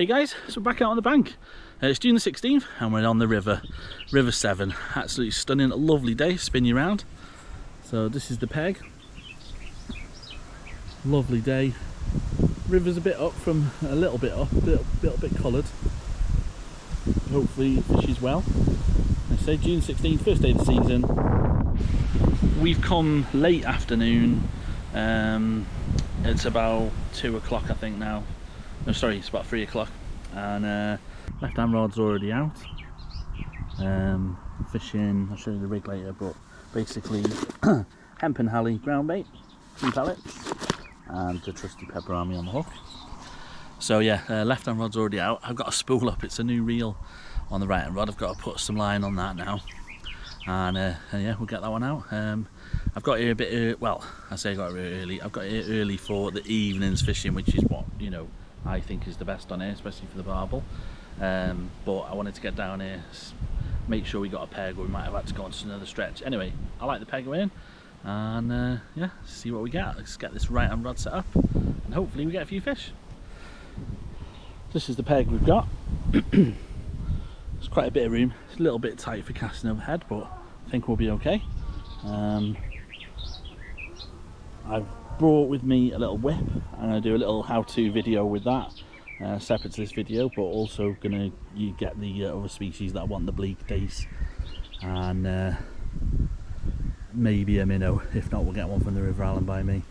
Okay guys, so we're back out on the bank. It's June the 16th and we're on the River Severn. Absolutely stunning, a lovely day, spin you around. So this is the peg. Lovely day. River's a bit up from, a little bit up, a little bit coloured. Hopefully fish is well. I say June 16th, first day of the season. We've come late afternoon. It's about 2 o'clock I think now. No, sorry, it's about 3 o'clock, and left hand rod's already out. Fishing, I'll show you the rig later, but basically hemp and halley ground bait, 2 pellets, and the trusty pepper army on the hook. So yeah, left hand rod's already out. I've got a spool up, it's a new reel on the right hand rod. I've got to put some line on that now, and yeah, we'll get that one out. I've got here a bit early, well, I say I got here early. I've got here early for the evenings fishing, which is what, you know, I think is the best on here, especially for the barbel. But I wanted to get down here, make sure we got a peg, or we might have had to go on to another stretch. Anyway, I like the peg we're in, and yeah, see what we get. Let's get this right hand rod set up, and hopefully we get a few fish. This is the peg we've got. There's quite a bit of room. It's a little bit tight for casting overhead, but I think we'll be okay. I've brought with me a little whip. I'm going to do a little how-to video with that, separate to this video, but also going to get the other species that I want, the bleak dace, and maybe a minnow. If not, we'll get one from the River Island by me.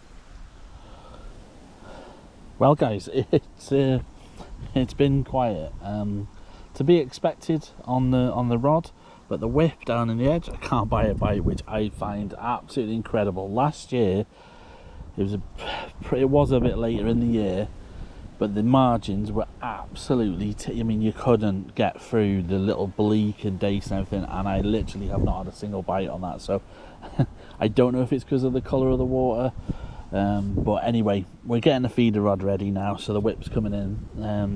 Well guys, it's been quiet, to be expected on the rod, but the whip down in the edge, I can't buy a bite, which I find absolutely incredible. Last year it was a bit later in the year, but the margins were absolutely I mean, you couldn't get through the little bleak and dace and everything, and I literally have not had a single bite on that. So I don't know if it's because of the colour of the water, but anyway, we're getting the feeder rod ready now, so the whip's coming in,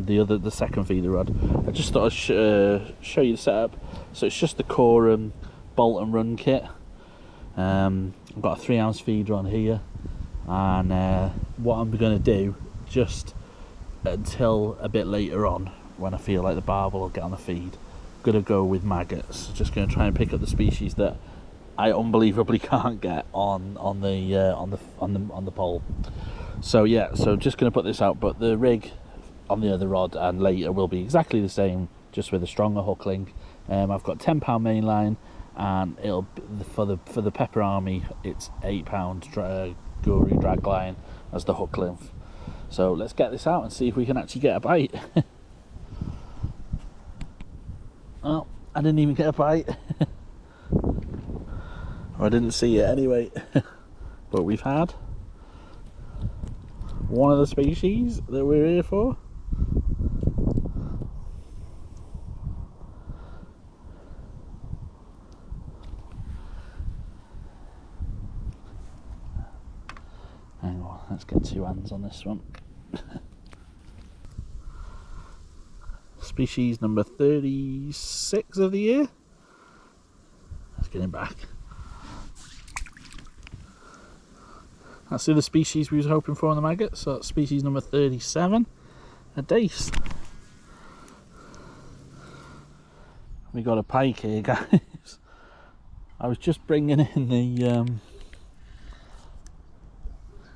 the second feeder rod. I just thought I'd show you the setup. So it's just the Corum bolt and run kit. I've got a 3 ounce feeder on here, and what I'm going to do, just until a bit later on when I feel like the barbel will get on the feed, I'm going to go with maggots. Just going to try and pick up the species that I unbelievably can't get on the pole. So yeah, so just going to put this out, but the rig on the other rod and later will be exactly the same, just with a stronger hook link. I've got £10 main line, and it'll for the pepper army it's £8 guru drag line as the hook length. So let's get this out and see if we can actually get a bite. Oh, I didn't even get a bite. Or I didn't see it anyway. But we've had one of the species that we're here for. Hang on, let's get 2 hands on this one. Species number 36 of the year. Let's get him back. That's the other species we was hoping for on the maggot, so that's species number 37, a dace. We got a pike here, guys. I was just bringing in the, I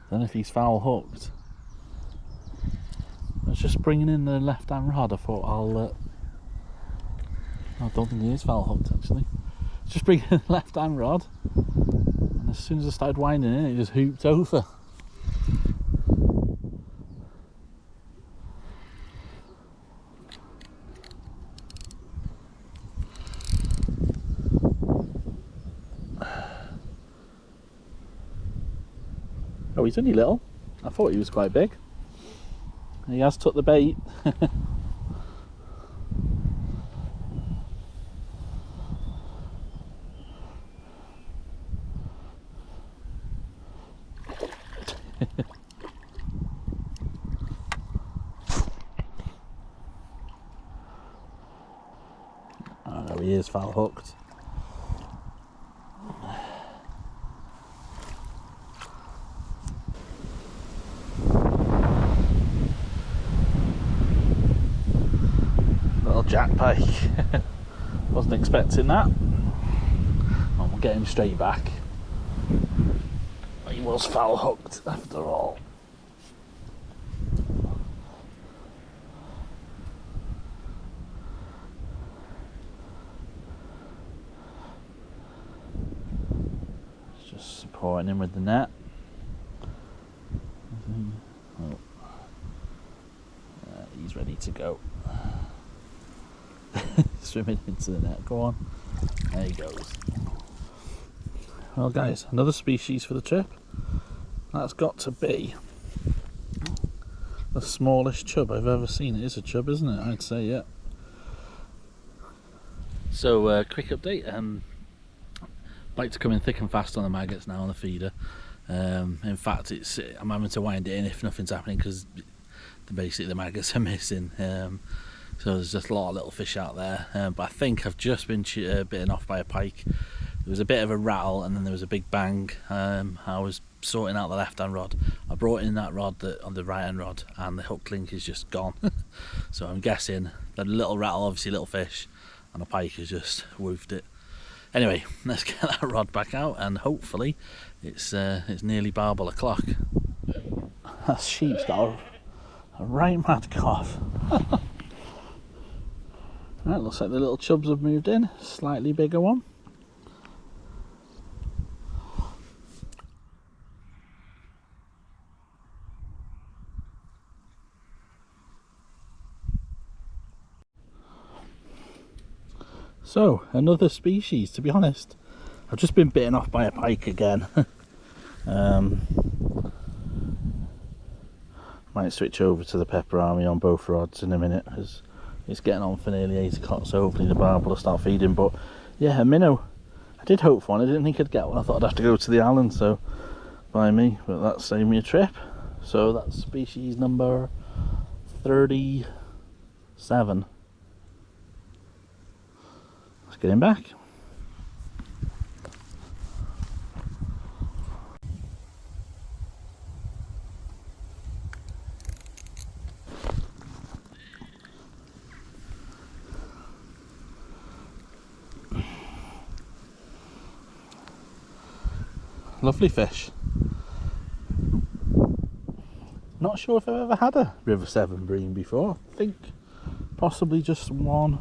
don't know if he's foul hooked. I was just bringing in the left hand rod. I thought I don't think he is foul hooked actually. Just bringing in the left hand rod, and as soon as I started winding in, it just hooped over. Oh, he's only little. I thought he was quite big. He has took the bait. Oh no, he is foul hooked. jack pike. Wasn't expecting that. Well, we'll get him straight back. He was foul hooked after all. Just supporting him with the net. Oh. He's ready to go. Swimming into the net, go on. There he goes. Well guys, another species for the trip. That's got to be the smallest chub I've ever seen. It is a chub, isn't it? I'd say, yeah. So quick update, like to come in thick and fast on the maggots now on the feeder. In fact, I'm having to wind it in if nothing's happening because basically the maggots are missing. So there's just a lot of little fish out there, but I think I've just been bitten off by a pike. There was a bit of a rattle and then there was a big bang. I was sorting out the left hand rod. I brought in that rod on the right hand rod and the hook link is just gone. So I'm guessing that a little rattle, obviously little fish, and a pike has just woofed it. Anyway, let's get that rod back out and hopefully it's nearly barbel o'clock. That sheep's got a right mad cough. Right, looks like the little chubs have moved in. Slightly bigger one. So, another species. To be honest, I've just been bitten off by a pike again. Might switch over to the pepper army on both rods in a minute because it's getting on for nearly 8 o'clock, so hopefully the barbel will start feeding. But yeah, a minnow. I did hope for one. I didn't think I'd get one. I thought I'd have to go to the island, so by me, but that saved me a trip. So that's species number 37. Let's get him back. Lovely fish. Not sure if I've ever had a River Severn bream before. I think possibly just one.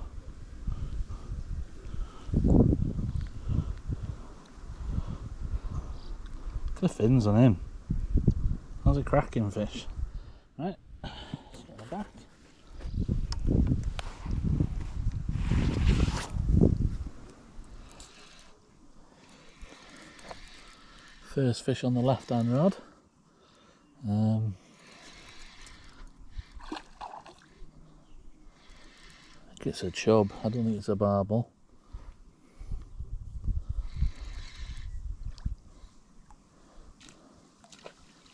Look at the fins on him. That's a cracking fish. Right, let's get him back. First fish on the left hand rod. I think it's a chub, I don't think it's a barbel.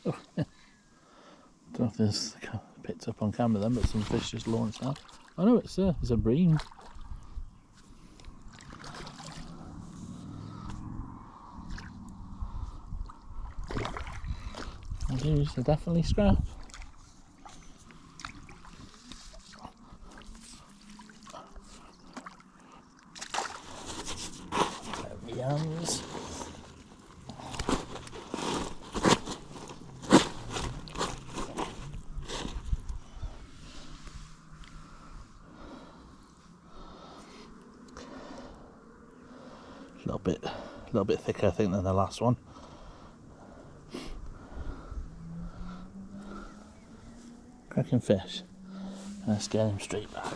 Oh, yeah. Don't know if this picked up on camera then, but some fish just launched out. Oh no, it's a bream. These are definitely scrap. There he is. A little bit thicker, I think, than the last one. Cracking fish. Let's get him straight back.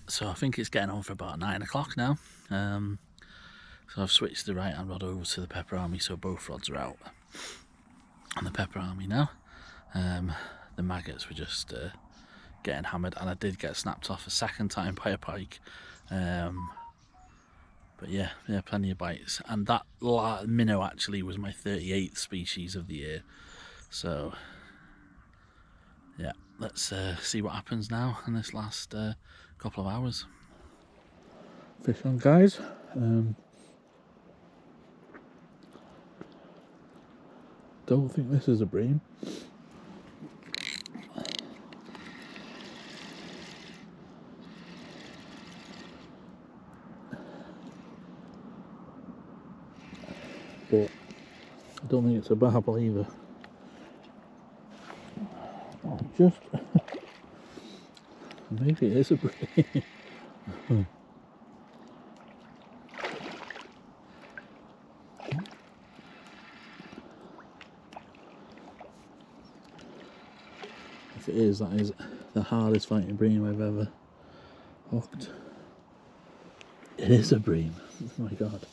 So I think it's getting on for about 9 o'clock now. So I've switched the right hand rod over to the pepper army, so both rods are out on the pepper army now. The maggots were just getting hammered, and I did get snapped off a second time by a pike. But yeah, plenty of bites. And that minnow actually was my 38th species of the year. So yeah, let's see what happens now in this last couple of hours. Fish on, guys. Don't think this is a bream. but I don't think it's a barbel either. Just maybe it is a bream. If it is, that is the hardest fighting bream I've ever hooked. It is a bream. Oh my god.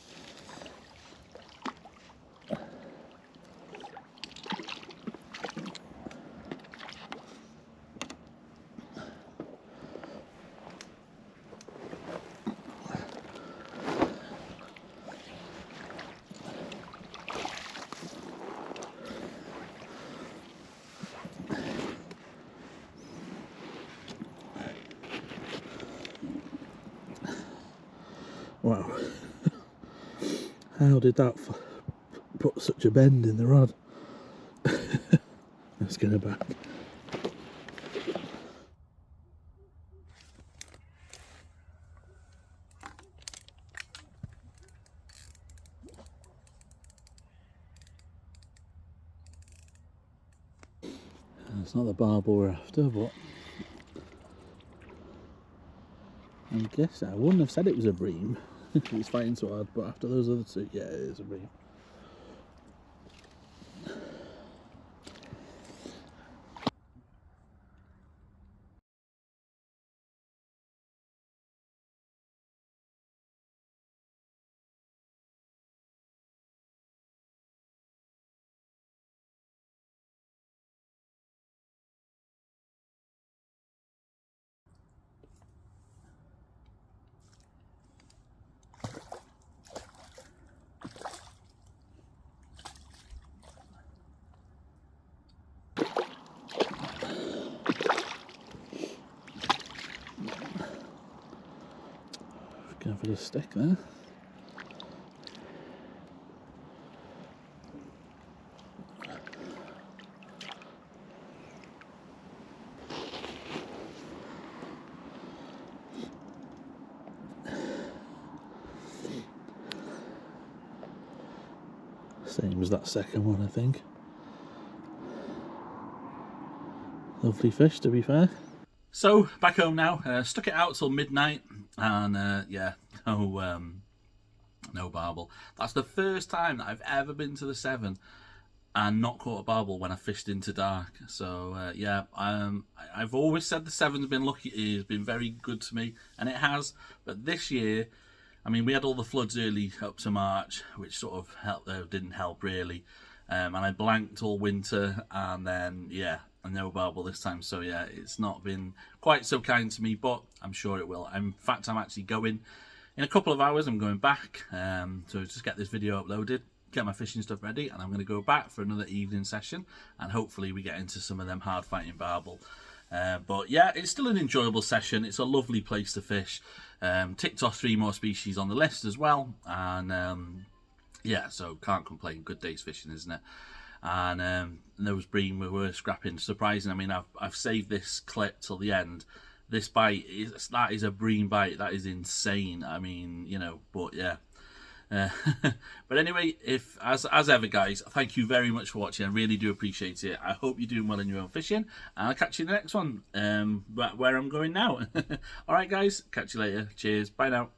Wow. How did that put such a bend in the rod? Let's get it back. It's not the barbel we're after, but I guess I wouldn't have said it was a bream. He's fighting so hard, but after those other two, yeah, it is a bream. Going for the stick there. Same as that second one, I think. Lovely fish, to be fair. So back home now. Stuck it out till midnight, and yeah, no barbel. That's the first time that I've ever been to the Severn and not caught a barbel when I fished into dark. So yeah, I've always said the Severn's been lucky. It has been very good to me, and it has. But this year, I mean, we had all the floods early up to March, which sort of didn't help really. And I blanked all winter, and then yeah, no barbel this time. So yeah, it's not been quite so kind to me, but I'm sure it will. In fact, I'm actually going in a couple of hours. I'm going back to just get this video uploaded, get my fishing stuff ready, and I'm going to go back for another evening session, and hopefully we get into some of them hard fighting barbel. But yeah, it's still an enjoyable session. It's a lovely place to fish. Ticked off 3 more species on the list as well, and yeah, so can't complain. Good day's fishing, isn't it? And those bream were scrapping. Surprising. I mean, I've saved this clip till the end. This bite that is a bream bite. That is insane. I mean, you know, but yeah. But anyway, if as ever, guys, thank you very much for watching. I really do appreciate it. I hope you're doing well in your own fishing, and I'll catch you in the next one. Where I'm going now. All right, guys, catch you later. Cheers. Bye now.